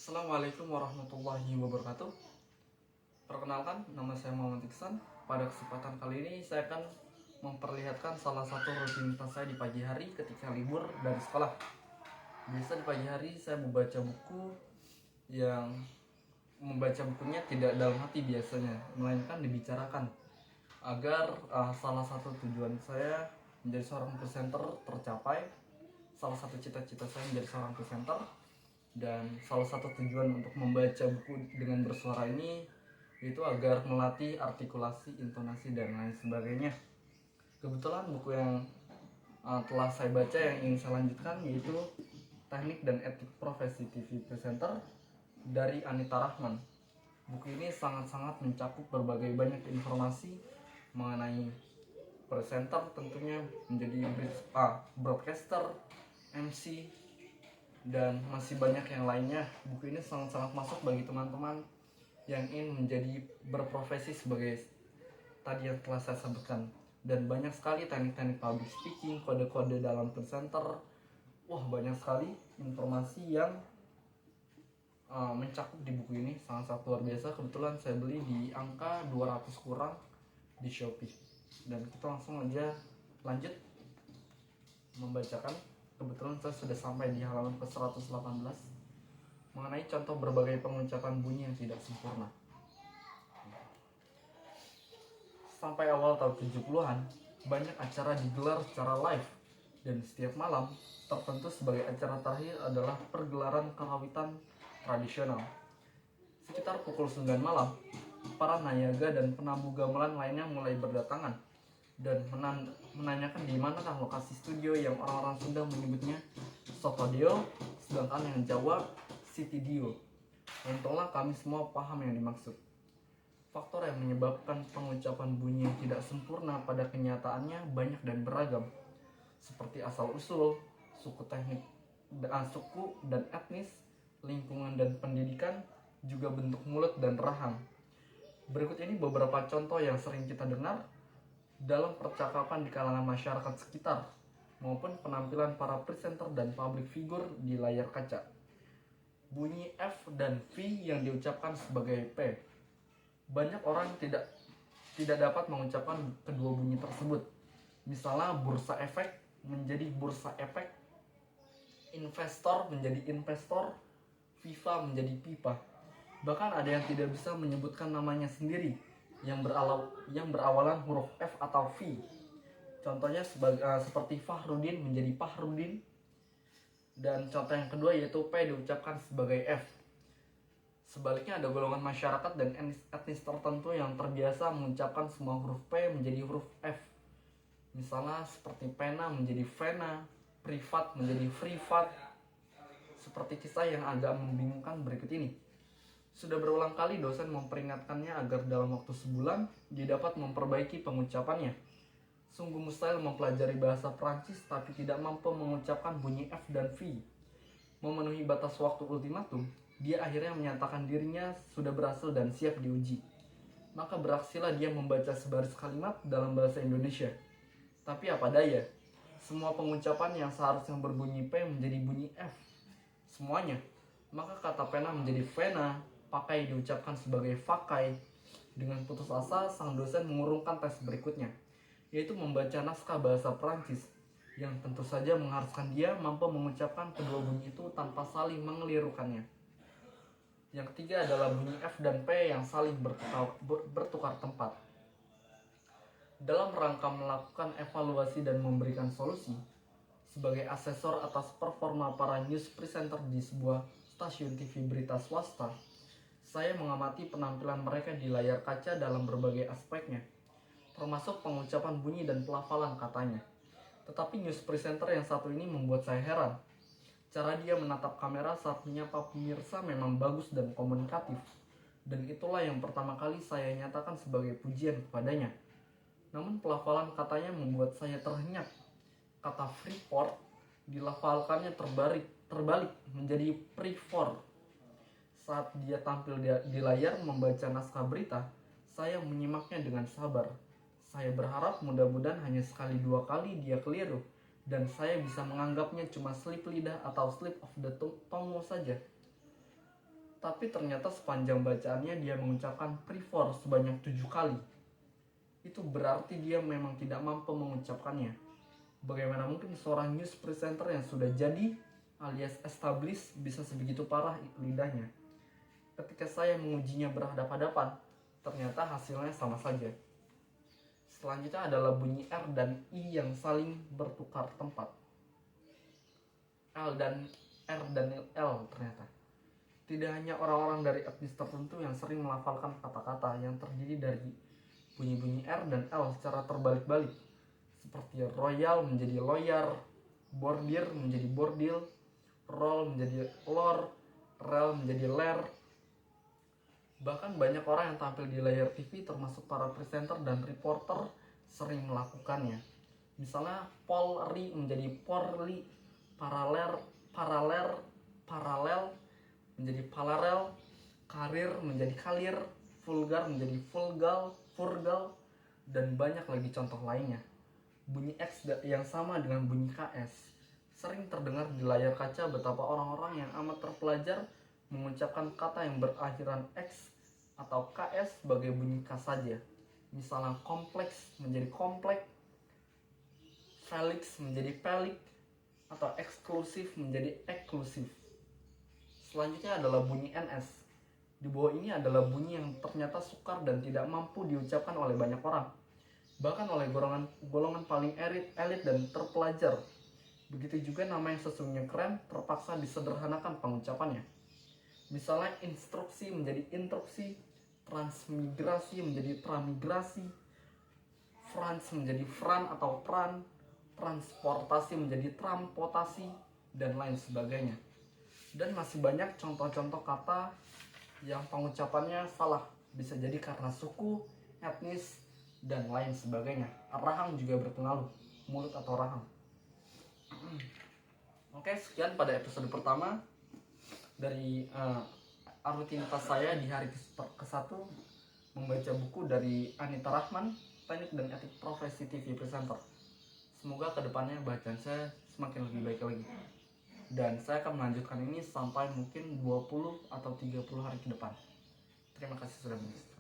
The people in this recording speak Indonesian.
Assalamualaikum warahmatullahi wabarakatuh. Perkenalkan, nama saya Muhammad Iksan. Pada kesempatan kali ini saya akan memperlihatkan salah satu rutinitas saya di pagi hari ketika libur dari sekolah. Biasa di pagi hari saya membaca buku yang membaca bukunya tidak dalam hati biasanya, melainkan dibicarakan agar salah satu tujuan saya menjadi seorang presenter tercapai. Salah satu cita-cita saya menjadi seorang presenter. Dan salah satu tujuan untuk membaca buku dengan bersuara ini yaitu agar melatih artikulasi, intonasi, dan lain sebagainya. Kebetulan buku yang telah saya baca yang ingin saya lanjutkan yaitu Teknik dan Etik Profesi TV Presenter dari Anita Rahman. Buku ini sangat-sangat mencakup berbagai banyak informasi mengenai presenter, tentunya menjadi broadcaster, MC, dan masih banyak yang lainnya. Buku ini sangat-sangat masuk bagi teman-teman yang ingin menjadi berprofesi sebagai tadi yang telah saya sebutkan. Dan banyak sekali teknik-teknik public speaking, kode-kode dalam presenter. Wah, banyak sekali informasi yang mencakup di buku ini, sangat-sangat luar biasa. Kebetulan saya beli di angka 200 kurang di Shopee. Dan kita langsung aja lanjut membacakan. Kebetulan saya sudah sampai di halaman ke-118 mengenai contoh berbagai pengucapan bunyi yang tidak sempurna. Sampai awal tahun 70-an, banyak acara digelar secara live, dan setiap malam tertentu sebagai acara terakhir adalah pergelaran karawitan tradisional. Sekitar pukul 9 malam, para nayaga dan penabuh gamelan lainnya mulai berdatangan dan menanyakan di manakah lokasi studio yang orang-orang Sunda menyebutnya Sotodio, sedangkan yang Jawa Sitidio. Untunglah kami semua paham yang dimaksud. Faktor yang menyebabkan pengucapan bunyi yang tidak sempurna pada kenyataannya banyak dan beragam, seperti asal-usul, suku dan etnis, lingkungan dan pendidikan, juga bentuk mulut dan rahang. Berikut ini beberapa contoh yang sering kita dengar dalam percakapan di kalangan masyarakat sekitar maupun penampilan para presenter dan public figure di layar kaca. Bunyi F dan V yang diucapkan sebagai P. Banyak orang tidak dapat mengucapkan kedua bunyi tersebut. Misalnya bursa efek menjadi bursa efek, investor menjadi investor, FIFA menjadi pipa. Bahkan ada yang tidak bisa menyebutkan namanya sendiri yang berawalan huruf F atau V. Contohnya seperti Fahrudin menjadi Pahrudin. Dan contoh yang kedua yaitu P diucapkan sebagai F. Sebaliknya ada golongan masyarakat dan etnis tertentu yang terbiasa mengucapkan semua huruf P menjadi huruf F. Misalnya seperti pena menjadi vena, privat menjadi privat. Seperti kisah yang agak membingungkan berikut ini. Sudah berulang kali dosen memperingatkannya agar dalam waktu sebulan dia dapat memperbaiki pengucapannya. Sungguh mustahil mempelajari bahasa Prancis tapi tidak mampu mengucapkan bunyi F dan V. Memenuhi batas waktu ultimatum, dia akhirnya menyatakan dirinya sudah berhasil dan siap diuji. Maka beraksilah dia membaca sebaris kalimat dalam bahasa Indonesia. Tapi apa daya, semua pengucapan yang seharusnya berbunyi P menjadi bunyi F. Semuanya. Maka kata pena menjadi vena, pakai diucapkan sebagai fakai. Dengan putus asa, sang dosen mengurungkan tes berikutnya, yaitu membaca naskah bahasa Prancis, yang tentu saja mengharuskan dia mampu mengucapkan kedua bunyi itu tanpa saling mengelirukannya. Yang ketiga adalah bunyi F dan P yang saling bertukar tempat. Dalam rangka melakukan evaluasi dan memberikan solusi, sebagai asesor atas performa para news presenter di sebuah stasiun TV berita swasta, saya mengamati penampilan mereka di layar kaca dalam berbagai aspeknya, termasuk pengucapan bunyi dan pelafalan katanya. Tetapi news presenter yang satu ini membuat saya heran. Cara dia menatap kamera saat menyapa pemirsa memang bagus dan komunikatif, dan itulah yang pertama kali saya nyatakan sebagai pujian kepadanya. Namun pelafalan katanya membuat saya terhenyak. Kata Freeport dilafalkannya terbalik menjadi Freeport. Saat dia tampil di layar membaca naskah berita, saya menyimaknya dengan sabar. Saya berharap mudah-mudahan hanya sekali dua kali dia keliru, dan saya bisa menganggapnya cuma slip lidah atau slip of the tongue saja. Tapi ternyata sepanjang bacaannya dia mengucapkan prefer sebanyak 7 kali. Itu berarti dia memang tidak mampu mengucapkannya. Bagaimana mungkin seorang news presenter yang sudah jadi alias established bisa sebegitu parah lidahnya? Ketika saya mengujinya berhadapan-hadapan, ternyata hasilnya sama saja. Selanjutnya adalah bunyi R dan I yang saling bertukar tempat. R dan L ternyata. Tidak hanya orang-orang dari etnis tertentu yang sering melafalkan kata-kata yang terdiri dari bunyi-bunyi R dan L secara terbalik-balik, seperti royal menjadi lawyer, bordir menjadi bordil, roll menjadi lor, rel menjadi ler. Bahkan banyak orang yang tampil di layar TV termasuk para presenter dan reporter sering melakukannya. Misalnya polri menjadi porli, paralel menjadi paralel, karir menjadi kalir, vulgar menjadi furgal, dan banyak lagi contoh lainnya. Bunyi X yang sama dengan bunyi KS sering terdengar di layar kaca betapa orang-orang yang amat terpelajar mengucapkan kata yang berakhiran X atau KS sebagai bunyi K saja. Misalnya kompleks menjadi komplek, Felix menjadi pelik, atau eksklusif menjadi eksklusif. Selanjutnya adalah bunyi NS. Di bawah ini adalah bunyi yang ternyata sukar dan tidak mampu diucapkan oleh banyak orang, bahkan oleh golongan paling elit dan terpelajar. Begitu juga nama yang sesungguhnya keren terpaksa disederhanakan pengucapannya. Misalnya instruksi menjadi instruksi, transmigrasi menjadi tramigrasi, frans menjadi fran atau pran, transportasi menjadi transportasi, dan lain sebagainya. Dan masih banyak contoh-contoh kata yang pengucapannya salah, bisa jadi karena suku, etnis, dan lain sebagainya. Rahang juga berpengaruh, mulut atau rahang. Oke, sekian pada episode pertama dari rutinitas saya di hari ke-1 membaca buku dari Anita Rahman, Teknik dan Etik Profesi TV Presenter. Semoga kedepannya bacaan saya semakin lebih baik lagi. Dan saya akan melanjutkan ini sampai mungkin 20 atau 30 hari ke depan. Terima kasih sudah menonton.